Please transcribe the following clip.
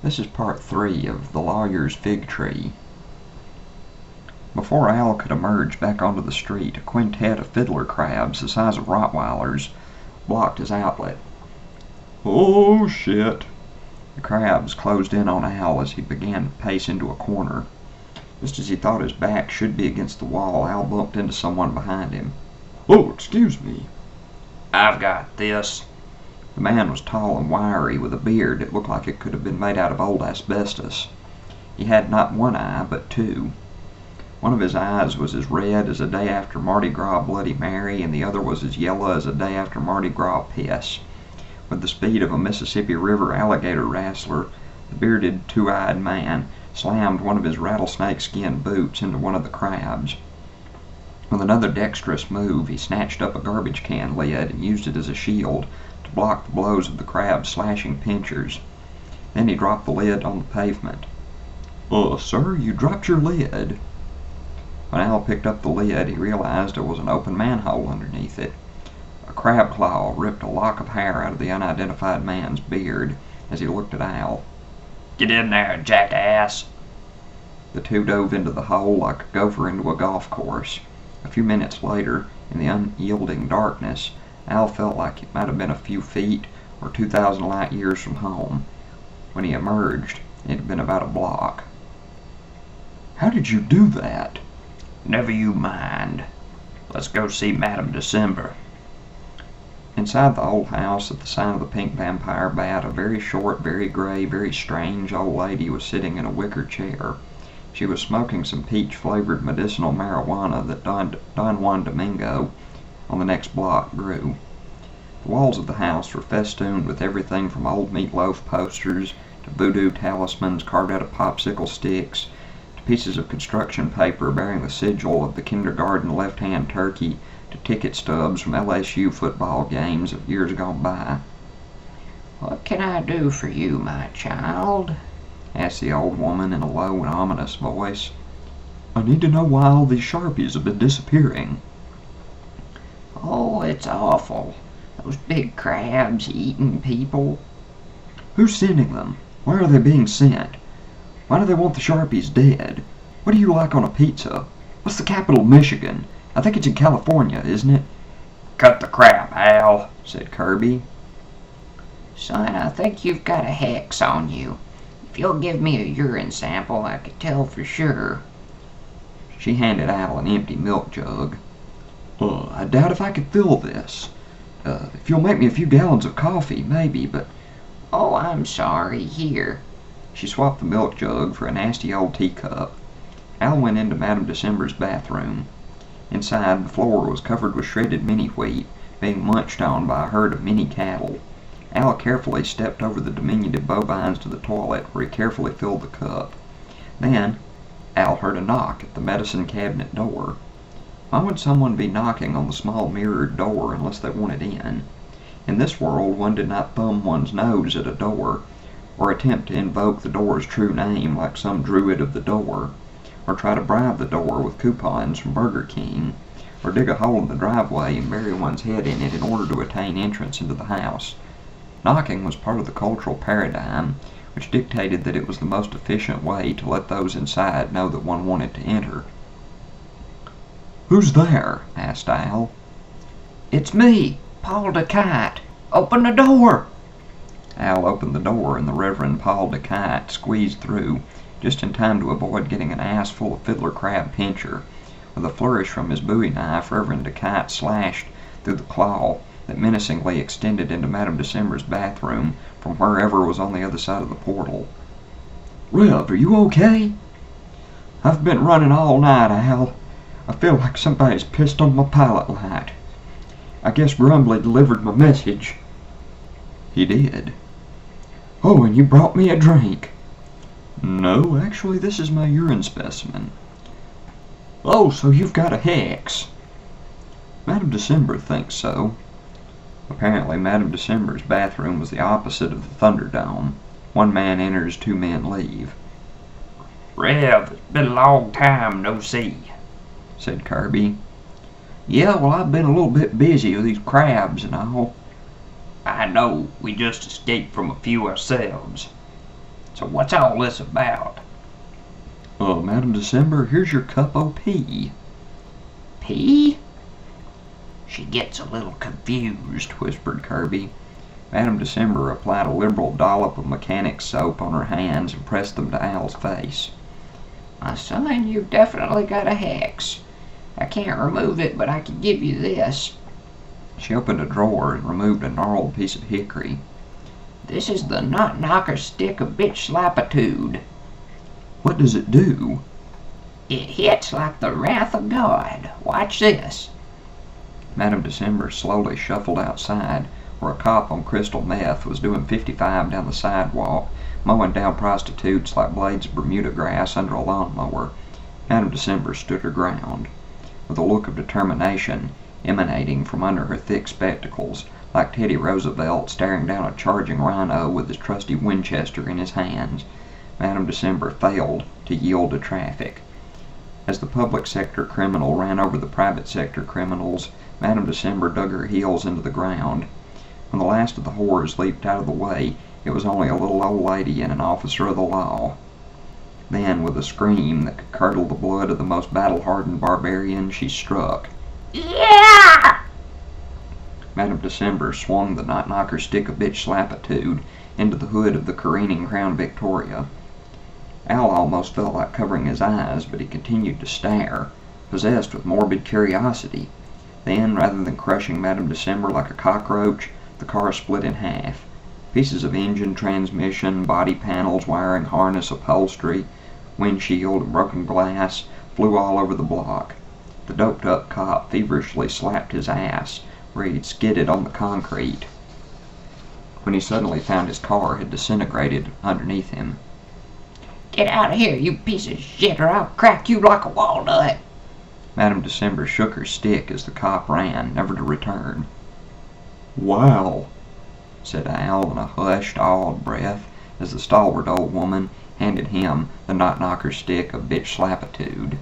This is part 3 of The Lawyer's Fig Tree. Before Al could emerge back onto the street, a quintet of fiddler crabs the size of Rottweilers blocked his outlet. "Oh, shit!" The crabs closed in on Al as he began to pace into a corner. Just as he thought his back should be against the wall, Al bumped into someone behind him. "Oh, excuse me." "I've got this." The man was tall and wiry, with a beard that looked like it could have been made out of old asbestos. He had not one eye, but two. One of his eyes was as red as a day after Mardi Gras Bloody Mary, and the other was as yellow as a day after Mardi Gras piss. With the speed of a Mississippi River alligator wrestler, the bearded, two-eyed man slammed one of his rattlesnake-skin boots into one of the crabs. With another dexterous move, he snatched up a garbage can lid and used it as a shield to block the blows of the crab's slashing pincers. Then he dropped the lid on the pavement. Sir, you dropped your lid." When Al picked up the lid, he realized there was an open manhole underneath it. A crab claw ripped a lock of hair out of the unidentified man's beard as he looked at Al. "Get in there, jackass." The two dove into the hole like a gopher into a golf course. A few minutes later, in the unyielding darkness, Al felt like it might have been a few feet or 2,000 light years from home. When he emerged, it had been about a block. "How did you do that?" "Never you mind. Let's go see Madame December." Inside the old house, at the sign of the Pink Vampire Bat, a very short, very gray, very strange old lady was sitting in a wicker chair. She was smoking some peach-flavored medicinal marijuana that Don Juan Domingo on the next block grew. The walls of the house were festooned with everything from old meatloaf posters to voodoo talismans carved out of popsicle sticks to pieces of construction paper bearing the sigil of the kindergarten left-hand turkey to ticket stubs from LSU football games of years gone by. "What can I do for you, my child?" asked the old woman in a low and ominous voice. "I need to know why all these Sharpies have been disappearing." "Oh, it's awful. Those big crabs eating people." "Who's sending them? Why are they being sent? Why do they want the Sharpies dead? What do you like on a pizza? What's the capital of Michigan? I think it's in California, isn't it?" "Cut the crap, Al," said Kirby. "Son, I think you've got a hex on you. If you'll give me a urine sample, I could tell for sure." She handed Al an empty milk jug. I doubt if I could fill this. If you'll make me a few gallons of coffee, maybe, but..." "Oh, I'm sorry. Here." She swapped the milk jug for a nasty old teacup. Al went into Madame December's bathroom. Inside, the floor was covered with shredded mini-wheat, being munched on by a herd of mini-cattle. Al carefully stepped over the diminutive bovines to the toilet, where he carefully filled the cup. Then, Al heard a knock at the medicine cabinet door. Why would someone be knocking on the small mirrored door unless they wanted in? In this world, one did not thumb one's nose at a door, or attempt to invoke the door's true name like some druid of the door, or try to bribe the door with coupons from Burger King, or dig a hole in the driveway and bury one's head in it in order to attain entrance into the house. Knocking was part of the cultural paradigm, which dictated that it was the most efficient way to let those inside know that one wanted to enter. "Who's there?" asked Al. "It's me, Paul DeKite. Open the door." Al opened the door, and the Reverend Paul DeKite squeezed through, just in time to avoid getting an ass full of fiddler crab pincher. With a flourish from his bowie knife, Reverend DeKite slashed through the claw that menacingly extended into Madame December's bathroom from wherever was on the other side of the portal. "Rev, are you okay?" "I've been running all night, Al. I feel like somebody's pissed on my pilot light. I guess Grumbly delivered my message." "He did." "Oh, and you brought me a drink." "No, actually, this is my urine specimen." "Oh, so you've got a hex." "Madame December thinks so." Apparently, Madame December's bathroom was the opposite of the Thunderdome. One man enters, two men leave. "Rev, it's been a long time no see," said Kirby. "Yeah, well, I've been a little bit busy with these crabs and all." "I know. We just escaped from a few ourselves." So what's all this about? Madam December, here's your cup o' pee. Pee? She gets a little confused, whispered Kirby. Madam December applied a liberal dollop of mechanic's soap on her hands and pressed them to Al's face. My son, you've definitely got a hex. I can't remove it, but I can give you this. She opened a drawer and removed a gnarled piece of hickory. This is the knot-knocker stick of bitch slapitude. What does it do? It hits like the wrath of God. Watch this. Madam December slowly shuffled outside, where a cop on crystal meth was doing 55 down the sidewalk, mowing down prostitutes like blades of Bermuda grass under a lawnmower. Madam December stood her ground, with a look of determination emanating from under her thick spectacles, like Teddy Roosevelt staring down a charging rhino with his trusty Winchester in his hands. Madam December failed to yield to traffic. As the public sector criminal ran over the private sector criminals, Madam December dug her heels into the ground. When the last of the whores leaped out of the way, it was only a little old lady and an officer of the law. Then, with a scream that could curdle the blood of the most battle-hardened barbarian, she struck. Yeah! Madam December swung the knot-knocker stick of bitch slapitude into the hood of the careening Crown Victoria. Al almost felt like covering his eyes, but he continued to stare, possessed with morbid curiosity. Then, rather than crushing Madam December like a cockroach, the car split in half. Pieces of engine, transmission, body panels, wiring harness, upholstery, windshield, and broken glass flew all over the block. The doped-up cop feverishly slapped his ass, where he'd skidded on the concrete, when he suddenly found his car had disintegrated underneath him. Get out of here, you piece of shit, or I'll crack you like a walnut. Madam December shook her stick as the cop ran, never to return. Wow, said Al in a hushed, awed breath, as the stalwart old woman handed him the knot-knocker stick of bitch slapitude.